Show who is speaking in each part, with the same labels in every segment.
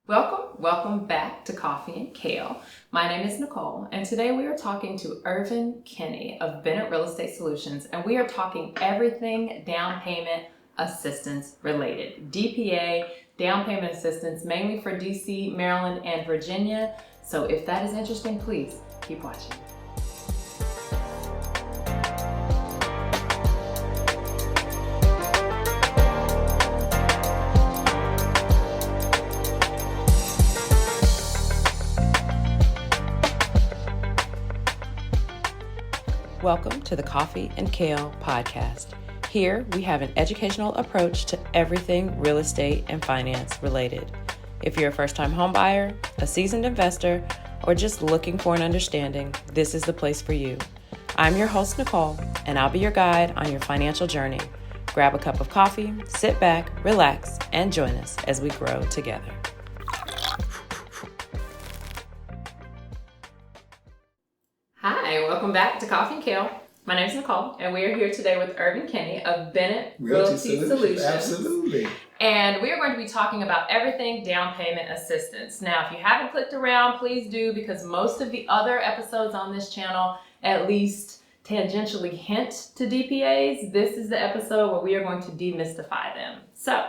Speaker 1: Welcome back to Coffee and Kale. My name is Nicole, and today we are talking to Irvin Kinney of Bennett Real Estate Solutions, and we are talking everything down payment assistance related. DPA, down payment assistance, mainly for DC, Maryland, and Virginia. So if that is interesting, please keep watching. Welcome to the Coffee and Kale podcast. Here we have an educational approach to everything real estate and finance related. If you're a first-time home buyer, a seasoned investor, or just looking for an understanding, this is the place for you. I'm your host, Nicole, and I'll be your guide on your financial journey. Grab a cup of coffee, sit back, relax, and join us as we grow together. Hi, welcome back to Coffee and Kale. My name is Nicole, and we are here today with Irvin Kinney of Bennett Realty Solutions.
Speaker 2: Absolutely.
Speaker 1: And we are going to be talking about everything down payment assistance. Now, if you haven't clicked around, please do, because most of the other episodes on this channel at least tangentially hint to DPAs. This is the episode where we are going to demystify them. So,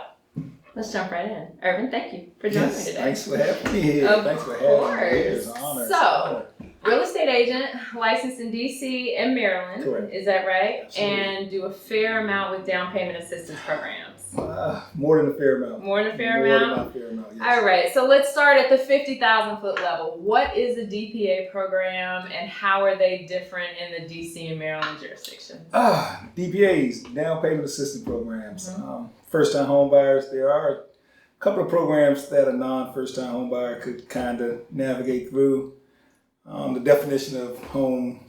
Speaker 1: let's jump right in. Irvin, thank you for joining me today.
Speaker 2: Thanks for having me here. Thanks for having me here. It's an honor.
Speaker 1: So, real estate agent, licensed in DC and Maryland.
Speaker 2: Correct.
Speaker 1: Is that right?
Speaker 2: Absolutely.
Speaker 1: And do a fair amount with down payment assistance programs.
Speaker 2: More than a fair amount.
Speaker 1: More than a fair
Speaker 2: More
Speaker 1: amount?
Speaker 2: than a fair amount, yes.
Speaker 1: All right, so let's start at the 50,000 foot level. What is a DPA program and how are they different in the DC and Maryland jurisdictions?
Speaker 2: DPAs, down payment assistance programs. First-time home buyers, there are a couple of programs that a non-first-time home buyer could kind of navigate through. The definition of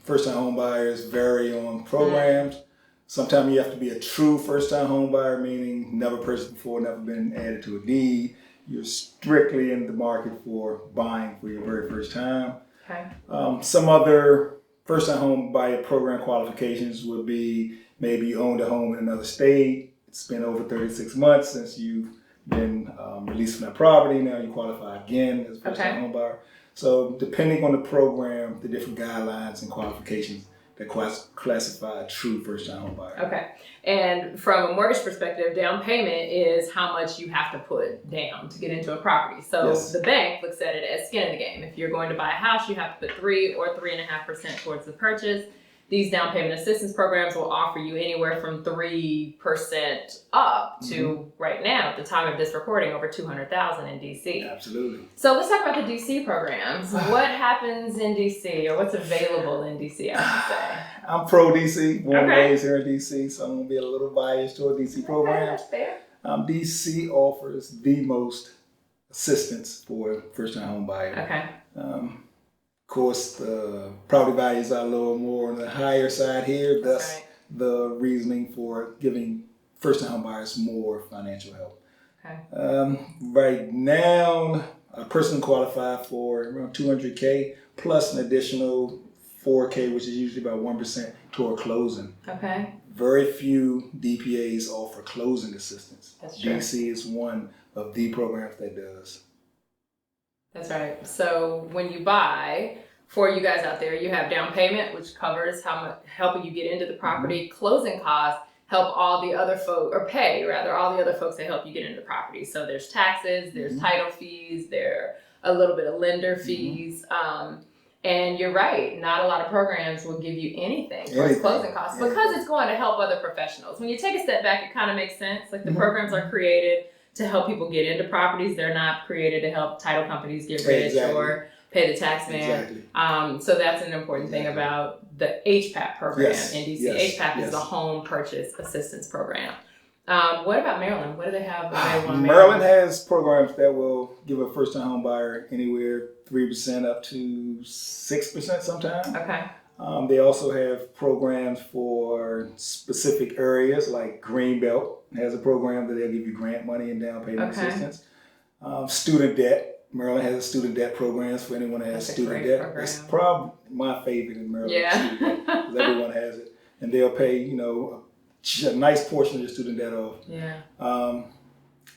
Speaker 2: first-time home buyers vary on programs. Sometimes you have to be a true first-time home buyer, meaning never purchased before, never been added to a deed. You're strictly in the market for buying for your very first time.
Speaker 1: Okay.
Speaker 2: Some other first-time home buyer program qualifications would be maybe you owned a home in another state. It's been over 36 months since you've been released from that property. Now you qualify again as a first-time home buyer. So depending on the program, the different guidelines and qualifications that classify a true first-time home buyer.
Speaker 1: Okay. And from a mortgage perspective, down payment is how much you have to put down to get into a property. So
Speaker 2: Yes.
Speaker 1: The bank looks at it as skin in the game. If you're going to buy a house, you have to put 3 or 3.5% towards the purchase. These down payment assistance programs will offer you anywhere from 3% up to right now, at the time of this recording, over $200,000 in DC.
Speaker 2: Absolutely.
Speaker 1: So let's talk about the DC programs. What happens in DC, or what's available in DC, I should say?
Speaker 2: I'm pro DC, born and
Speaker 1: Okay.
Speaker 2: raised here in DC, so I'm going to be a little biased toward DC programs.
Speaker 1: That's fair.
Speaker 2: DC offers the most assistance for first-time home buyer.
Speaker 1: Okay.
Speaker 2: Of course, the property values are a little more on the higher side here, thus the reasoning for giving first-time home buyers more financial help.
Speaker 1: Okay.
Speaker 2: Right now, a person can qualify for around $200K plus an additional $4K, which is usually about 1% toward closing.
Speaker 1: Okay.
Speaker 2: Very few DPAs offer closing assistance.
Speaker 1: That's true.
Speaker 2: DC is one of the programs that does.
Speaker 1: That's right. So when you buy, for you guys out there, you have down payment, which covers how much helping you get into the property. Closing costs help all the other folks, or pay rather, all the other folks that help you get into the property. So there's taxes, there's title fees, there a little bit of lender fees. And you're right, not a lot of programs will give you anything towards closing costs because it's going to help other professionals. When you take a step back, it kind of makes sense. Like the programs are created to help people get into properties. They're not created to help title companies get rich or pay the tax man. So that's an important thing about the HPAP program in DC. HPAP is the Home Purchase Assistance Program. What about Maryland? What do they have available in Maryland?
Speaker 2: Maryland has programs that will give a first-time home buyer anywhere 3% up to 6% sometimes.
Speaker 1: Okay.
Speaker 2: They also have programs for specific areas, like Greenbelt has a program that they'll give you grant money and down payment assistance. Student debt. Maryland has a student debt programs for anyone that has student debt. It's probably my favorite in Maryland. Student debt, 'cause everyone has it. And they'll pay, a nice portion of your student debt off.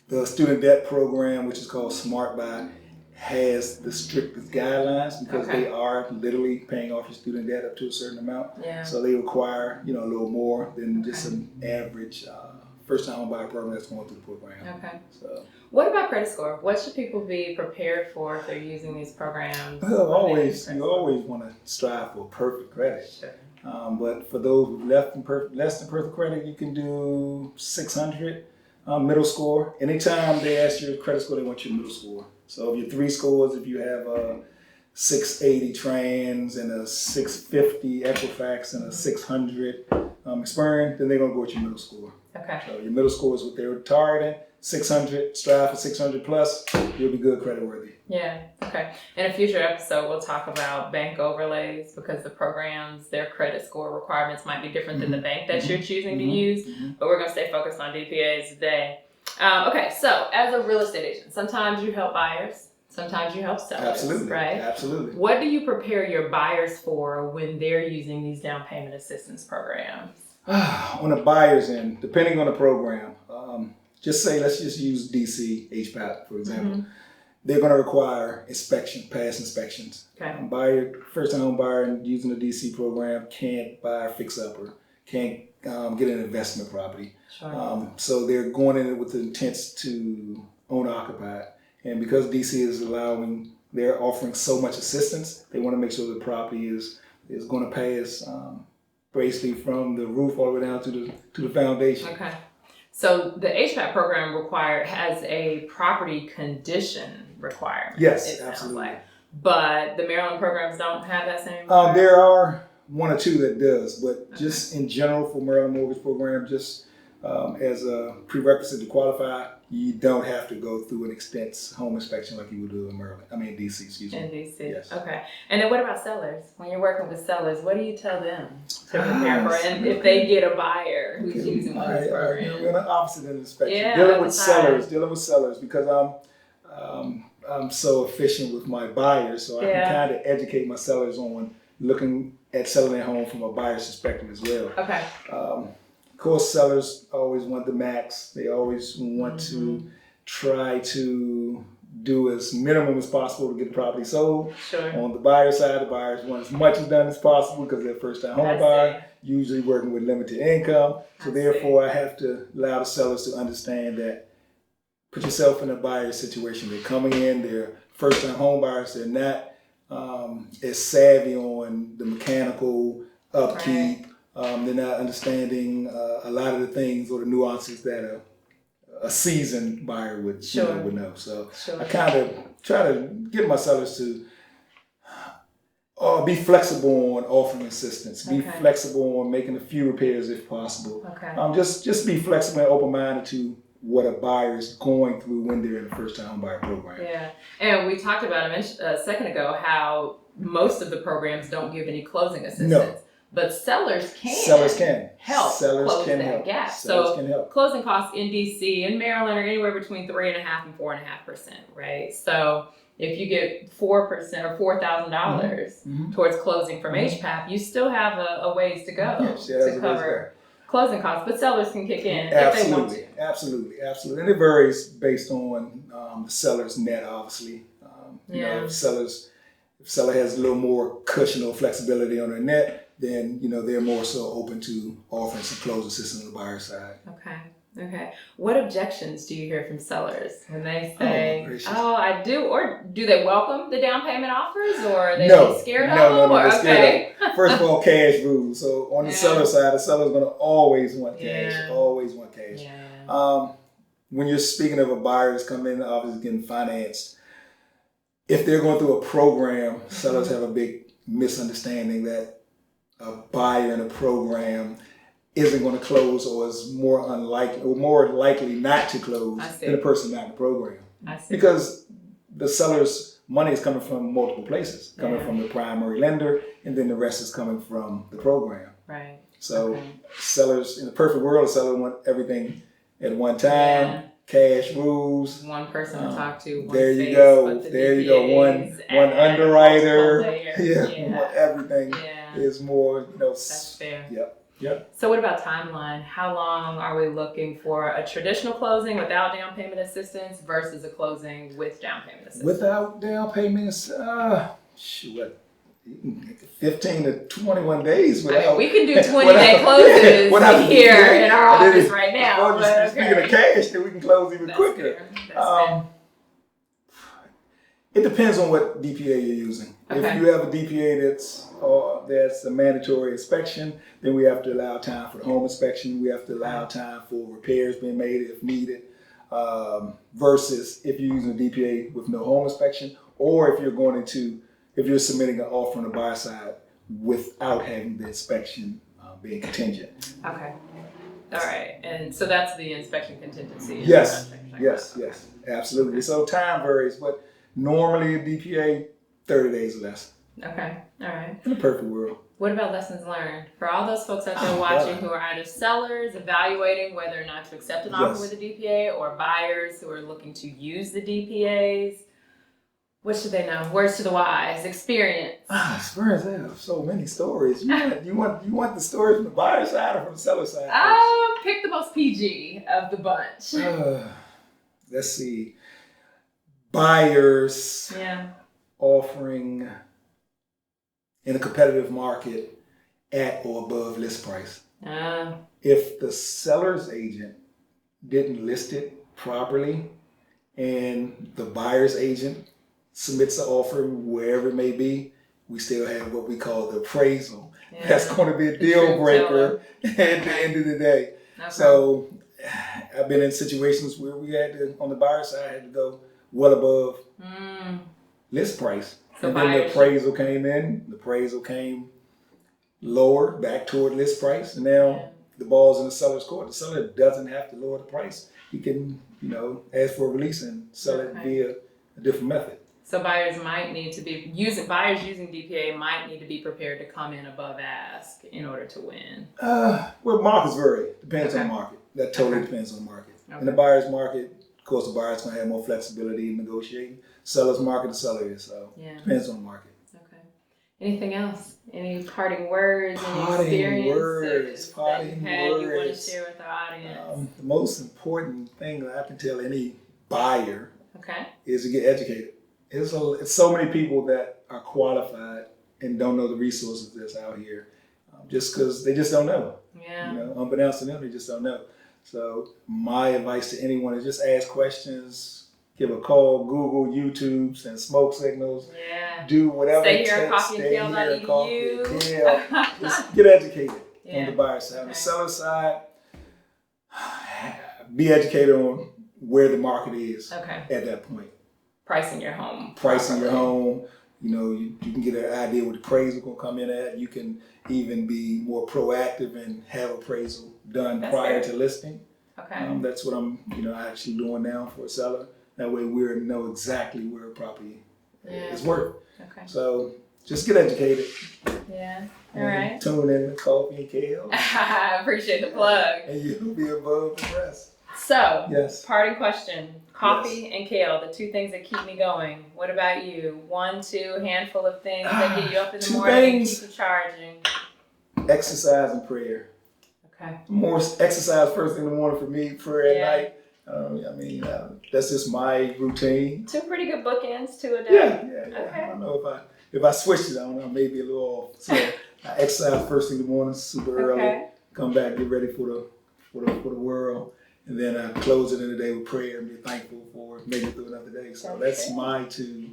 Speaker 2: The student debt program, which is called Smart Buy, has the strictest guidelines because
Speaker 1: Okay.
Speaker 2: they are literally paying off your student debt up to a certain amount.
Speaker 1: Yeah.
Speaker 2: So they require, a little more than just an average first-time home buyer program that's going through the program.
Speaker 1: Okay.
Speaker 2: So,
Speaker 1: what about credit score? What should people be prepared for if they're using these programs?
Speaker 2: you always want to strive for perfect credit.
Speaker 1: Sure.
Speaker 2: But for those with less than perfect credit, you can do 600 middle score. Anytime they ask your credit score, they want your middle score. So if you're 3 scores, if you have a 680 Trans and a 650 Equifax and a 600 Experian, then they're going to go with your middle score.
Speaker 1: Okay.
Speaker 2: So your middle score is what they're targeting. 600, strive for 600 plus, you'll be good credit worthy.
Speaker 1: Yeah. Okay. In a future episode, we'll talk about bank overlays because the programs, their credit score requirements might be different than the bank that you're choosing to use. But we're going to stay focused on DPAs today. Okay. So as a real estate agent, sometimes you help buyers, sometimes you help sellers.
Speaker 2: Absolutely.
Speaker 1: Right?
Speaker 2: Absolutely.
Speaker 1: What do you prepare your buyers for when they're using these down payment assistance programs?
Speaker 2: On the buyer's end, depending on the program, let's just use DC HPAP, for example. They're going to require past inspections.
Speaker 1: Okay.
Speaker 2: First-time home buyer and using the DC program can't buy a fix-up or can't get an investment property.
Speaker 1: Sure.
Speaker 2: So they're going in with the intents to own occupied. And because DC they're offering so much assistance, they want to make sure the property is going to pass basically from the roof all the way down to the foundation.
Speaker 1: Okay. So the HVAC program has a property condition requirement.
Speaker 2: Yes,
Speaker 1: it
Speaker 2: absolutely.
Speaker 1: Like. But the Maryland programs don't have that same.
Speaker 2: There are 1 or 2 that does, but just in general for Maryland mortgage program, just as a prerequisite to qualify, you don't have to go through an extensive home inspection like you would do in DC, excuse me.
Speaker 1: In DC.
Speaker 2: Yes.
Speaker 1: Okay. And then what about sellers? When you're working with sellers, what do you tell them to prepare for? And if they get a buyer who's using one of these programs?
Speaker 2: We're on the opposite end of the spectrum.
Speaker 1: Yeah,
Speaker 2: dealing with sellers because I'm so efficient with my buyers, so I can kind of educate my sellers on looking at selling their home from a buyer's perspective as well.
Speaker 1: Okay.
Speaker 2: Of course, sellers always want the max. They always want to try to do as minimum as possible to get the property sold.
Speaker 1: Sure.
Speaker 2: On the buyer side, the buyers want as much as done as possible because they're first-time home buyer, usually working with limited income. So therefore, I have to allow the sellers to understand that. Put yourself in a buyer situation. They're coming in, they're first-time home buyers. They're not as savvy on the mechanical upkeep. They're not understanding a lot of the things or the nuances that a seasoned buyer would know. So I kind of try to get my sellers to be flexible on offering assistance. Be flexible on making a few repairs if possible.
Speaker 1: Okay.
Speaker 2: Just be flexible and open-minded to what a buyer is going through when they're in the first-time home buyer program.
Speaker 1: Yeah, and we talked about a second ago how most of the programs don't give any closing assistance. No. But sellers can help close that gap. So closing costs in DC and Maryland are anywhere between 3.5% and 4.5%, right? So if you get 4% or $4,000 towards closing from HPAP, you still have a ways to go to cover closing costs. But sellers can kick in if they want to.
Speaker 2: Absolutely. And it varies based on the seller's net, obviously. If seller has a little more cushion or flexibility on their net, then they're more so open to offering some close assistance on the buyer side.
Speaker 1: Okay. What objections do you hear from sellers when they say, "Oh, I do," or do they welcome the down payment offers, or are they scared of them?
Speaker 2: No, they're scared of. First of all, cash rules. So on the seller side, the seller's going to always want cash. Always want cash. When you're speaking of a buyer that's coming in, obviously getting financed, if they're going through a program, sellers have a big misunderstanding that a buyer in a program isn't going to close or is more likely not to close than a person not in the program. Because the seller's money is coming from multiple places, coming from the primary lender, and then the rest is coming from the program.
Speaker 1: Right.
Speaker 2: So sellers, in the perfect world, a seller want everything at one time. Cash rules. One
Speaker 1: person to talk to.
Speaker 2: There you go. One underwriter. Want everything. Is more,
Speaker 1: That's fair.
Speaker 2: Yep. Yep.
Speaker 1: So what about timeline? How long are we looking for a traditional closing without down payment assistance versus a closing with down payment assistance?
Speaker 2: Without down payments, what, 15 to 21 days without.
Speaker 1: I mean, we can do 20-day closes here in our office right now. But
Speaker 2: speaking of cash, then we can close even quicker.
Speaker 1: Fair.
Speaker 2: It depends on what DPA you're using.
Speaker 1: Okay.
Speaker 2: If you have a DPA that's a mandatory inspection, then we have to allow time for the home inspection. We have to allow time for repairs being made if needed. Versus if you're using a DPA with no home inspection, or if you're submitting an offer on the buyer side without having the inspection being contingent.
Speaker 1: Okay. All right. And so that's the inspection contingency.
Speaker 2: Yes, absolutely. So time varies, but normally a DPA, 30 days or less.
Speaker 1: Okay. All right.
Speaker 2: In a perfect world.
Speaker 1: What about lessons learned? For all those folks out there watching who are either sellers evaluating whether or not to accept an offer with a DPA, or buyers who are looking to use the DPAs, what should they know? Words to the wise. Experience.
Speaker 2: Experience. I have so many stories. You want the stories from the buyer side or from the seller side?
Speaker 1: Pick the most PG of the bunch.
Speaker 2: Let's see. Buyers offering in a competitive market at or above list price. If the seller's agent didn't list it properly and the buyer's agent submits an offer wherever it may be, we still have what we call the appraisal. That's going to be a deal breaker at the end of the day. Okay. So I've been in situations where we had to, on the buyer side, had to go well above list price. So and then the appraisal came in, the appraisal came lower, back toward list price, and now the ball's in the seller's court. The seller doesn't have to lower the price. He can, ask for a release and sell it via a different method.
Speaker 1: So buyers using DPA might need to be prepared to come in above ask in order to win.
Speaker 2: Well, markets vary. Depends on the market. That totally depends on the market. In the buyer's market, of course, the buyer's going to have more flexibility in negotiating. Seller's market, the seller is. So depends on the market. Okay.
Speaker 1: Anything else? Any parting words? Any experiences that you've had you want to share with the audience?
Speaker 2: The most important thing that I can tell any buyer is to get educated. It's so many people that are qualified and don't know the resources that's out here, just because they just don't know. Unbeknownst to them, they just don't know. So my advice to anyone is just ask questions, give a call, Google, YouTube, send smoke signals, do whatever it takes. Stay here, coffee. Just get educated on the buyer side. On the seller side, be educated on where the market is at that point.
Speaker 1: Pricing your home.
Speaker 2: You can get an idea what the appraisal will come in at. You can even be more proactive and have appraisal done prior to listing. That's what I'm actually doing now for a seller. That way we know exactly where a property is worth. So just get educated.
Speaker 1: All right.
Speaker 2: Tune in with Coffee and Kale.
Speaker 1: I appreciate the plug.
Speaker 2: And you'll be above the rest.
Speaker 1: So, parting question. Coffee and kale, the two things that keep me going. What about you? 1, 2, handful of things that get you up in the morning and keep you charging.
Speaker 2: Exercise and prayer. More exercise first thing in the morning for me, prayer at night. That's just my routine.
Speaker 1: 2 pretty good bookends to a day.
Speaker 2: I don't know if I switched it, I don't know, maybe a little off. So I exercise first thing in the morning, super early. Come back, get ready for the world. And then I close it in the day with prayer and be thankful for making it through another day. So that's my 2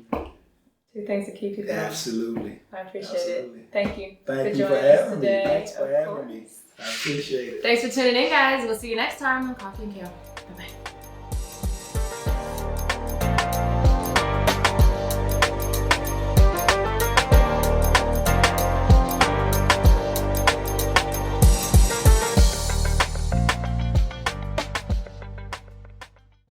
Speaker 1: things that keep you going.
Speaker 2: Absolutely.
Speaker 1: I appreciate it. Thank you.
Speaker 2: Thank you for having me. Thanks for having me. I appreciate it.
Speaker 1: Thanks for tuning in, guys. We'll see you next time on Coffee and Kale. Bye-bye.